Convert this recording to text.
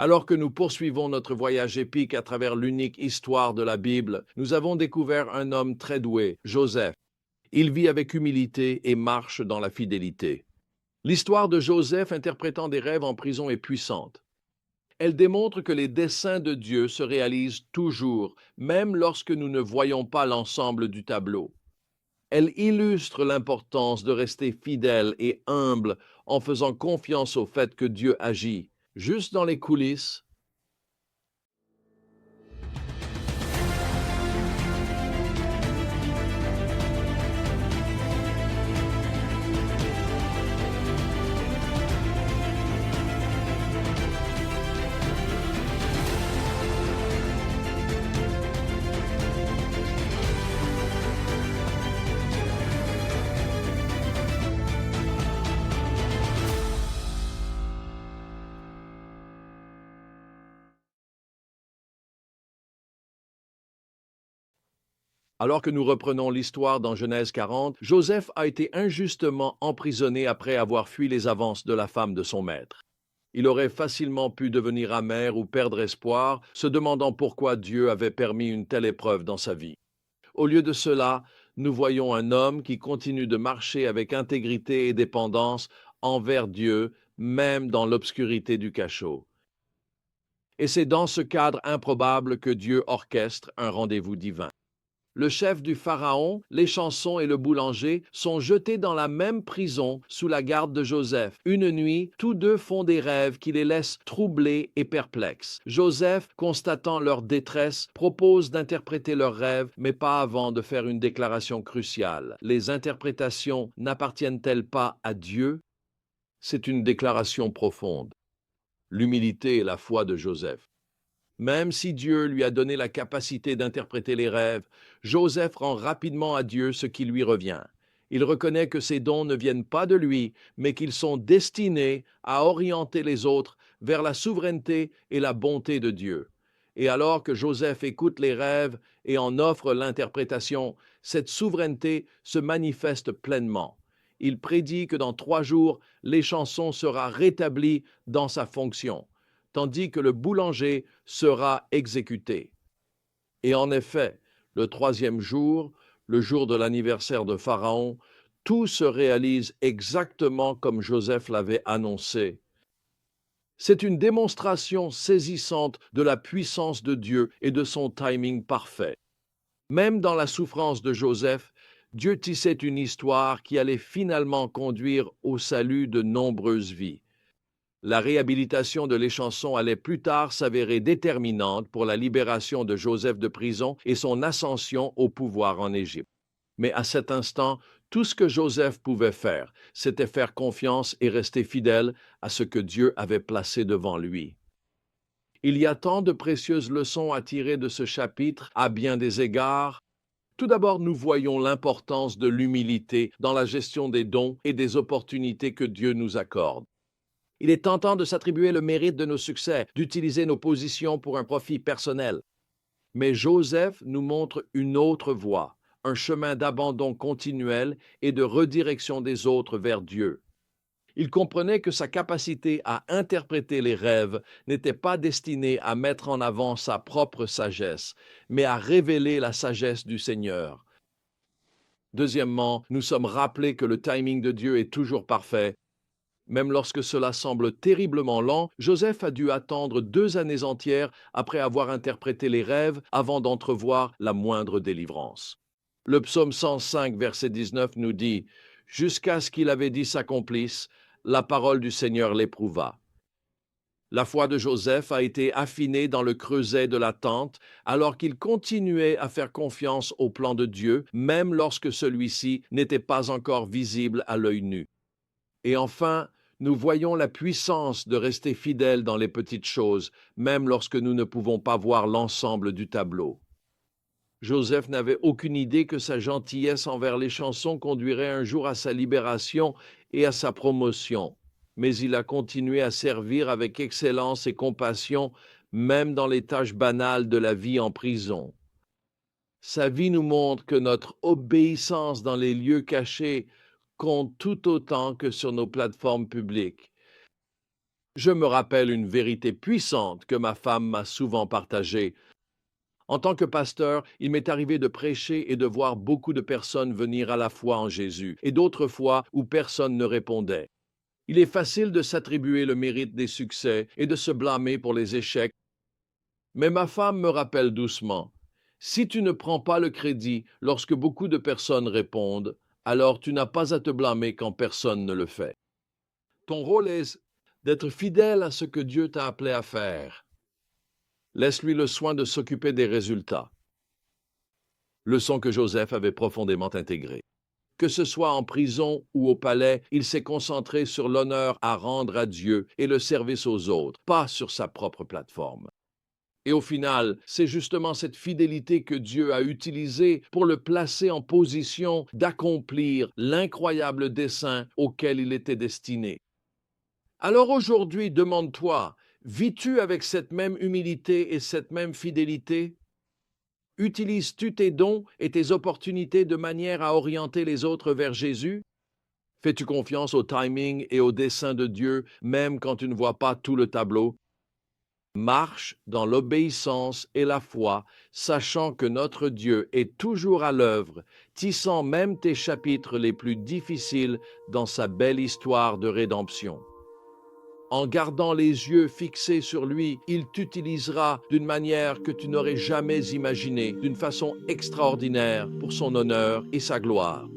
Alors que nous poursuivons notre voyage épique à travers l'unique histoire de la Bible, nous avons découvert un homme très doué, Joseph. Il vit avec humilité et marche dans la fidélité. L'histoire de Joseph interprétant des rêves en prison est puissante. Elle démontre que les desseins de Dieu se réalisent toujours, même lorsque nous ne voyons pas l'ensemble du tableau. Elle illustre l'importance de rester fidèle et humble en faisant confiance au fait que Dieu agit, juste dans les coulisses. Alors que nous reprenons l'histoire dans Genèse 40, Joseph a été injustement emprisonné après avoir fui les avances de la femme de son maître. Il aurait facilement pu devenir amer ou perdre espoir, se demandant pourquoi Dieu avait permis une telle épreuve dans sa vie. Au lieu de cela, nous voyons un homme qui continue de marcher avec intégrité et dépendance envers Dieu, même dans l'obscurité du cachot. Et c'est dans ce cadre improbable que Dieu orchestre un rendez-vous divin. Le chef du Pharaon, les chansons et le boulanger sont jetés dans la même prison sous la garde de Joseph. Une nuit, tous deux font des rêves qui les laissent troublés et perplexes. Joseph, constatant leur détresse, propose d'interpréter leurs rêves, mais pas avant de faire une déclaration cruciale. Les interprétations n'appartiennent-elles pas à Dieu? C'est une déclaration profonde. L'humilité et la foi de Joseph. Même si Dieu lui a donné la capacité d'interpréter les rêves, Joseph rend rapidement à Dieu ce qui lui revient. Il reconnaît que ces dons ne viennent pas de lui, mais qu'ils sont destinés à orienter les autres vers la souveraineté et la bonté de Dieu. Et alors que Joseph écoute les rêves et en offre l'interprétation, cette souveraineté se manifeste pleinement. Il prédit que dans 3 jours, l'échanson sera rétabli dans sa fonction, tandis que le boulanger sera exécuté. Et en effet, le 3e jour, le jour de l'anniversaire de Pharaon, tout se réalise exactement comme Joseph l'avait annoncé. C'est une démonstration saisissante de la puissance de Dieu et de son timing parfait. Même dans la souffrance de Joseph, Dieu tissait une histoire qui allait finalement conduire au salut de nombreuses vies. La réhabilitation de l'échanson allait plus tard s'avérer déterminante pour la libération de Joseph de prison et son ascension au pouvoir en Égypte. Mais à cet instant, tout ce que Joseph pouvait faire, c'était faire confiance et rester fidèle à ce que Dieu avait placé devant lui. Il y a tant de précieuses leçons à tirer de ce chapitre à bien des égards. Tout d'abord, nous voyons l'importance de l'humilité dans la gestion des dons et des opportunités que Dieu nous accorde. Il est tentant de s'attribuer le mérite de nos succès, d'utiliser nos positions pour un profit personnel. Mais Joseph nous montre une autre voie, un chemin d'abandon continuel et de redirection des autres vers Dieu. Il comprenait que sa capacité à interpréter les rêves n'était pas destinée à mettre en avant sa propre sagesse, mais à révéler la sagesse du Seigneur. Deuxièmement, nous sommes rappelés que le timing de Dieu est toujours parfait. Même lorsque cela semble terriblement lent, Joseph a dû attendre 2 années entières après avoir interprété les rêves avant d'entrevoir la moindre délivrance. Le psaume 105, verset 19 nous dit « Jusqu'à ce qu'il avait dit s'accomplisse, la parole du Seigneur l'éprouva. » La foi de Joseph a été affinée dans le creuset de l'attente, alors qu'il continuait à faire confiance au plan de Dieu, même lorsque celui-ci n'était pas encore visible à l'œil nu. Et enfin, nous voyons la puissance de rester fidèle dans les petites choses, même lorsque nous ne pouvons pas voir l'ensemble du tableau. Joseph n'avait aucune idée que sa gentillesse envers les chansons conduirait un jour à sa libération et à sa promotion, mais il a continué à servir avec excellence et compassion, même dans les tâches banales de la vie en prison. Sa vie nous montre que notre obéissance dans les lieux cachés compte tout autant que sur nos plateformes publiques. Je me rappelle une vérité puissante que ma femme m'a souvent partagée. En tant que pasteur, il m'est arrivé de prêcher et de voir beaucoup de personnes venir à la foi en Jésus, et d'autres fois où personne ne répondait. Il est facile de s'attribuer le mérite des succès et de se blâmer pour les échecs, mais ma femme me rappelle doucement, si tu ne prends pas le crédit lorsque beaucoup de personnes répondent, alors tu n'as pas à te blâmer quand personne ne le fait. Ton rôle est d'être fidèle à ce que Dieu t'a appelé à faire. Laisse-lui le soin de s'occuper des résultats. Leçon que Joseph avait profondément intégrée. Que ce soit en prison ou au palais, il s'est concentré sur l'honneur à rendre à Dieu et le service aux autres, pas sur sa propre plateforme. Et au final, c'est justement cette fidélité que Dieu a utilisée pour le placer en position d'accomplir l'incroyable dessein auquel il était destiné. Alors aujourd'hui, demande-toi, vis-tu avec cette même humilité et cette même fidélité? Utilises-tu tes dons et tes opportunités de manière à orienter les autres vers Jésus? Fais-tu confiance au timing et au dessein de Dieu, même quand tu ne vois pas tout le tableau? Marche dans l'obéissance et la foi, sachant que notre Dieu est toujours à l'œuvre, tissant même tes chapitres les plus difficiles dans sa belle histoire de rédemption. En gardant les yeux fixés sur lui, il t'utilisera d'une manière que tu n'aurais jamais imaginée, d'une façon extraordinaire pour son honneur et sa gloire.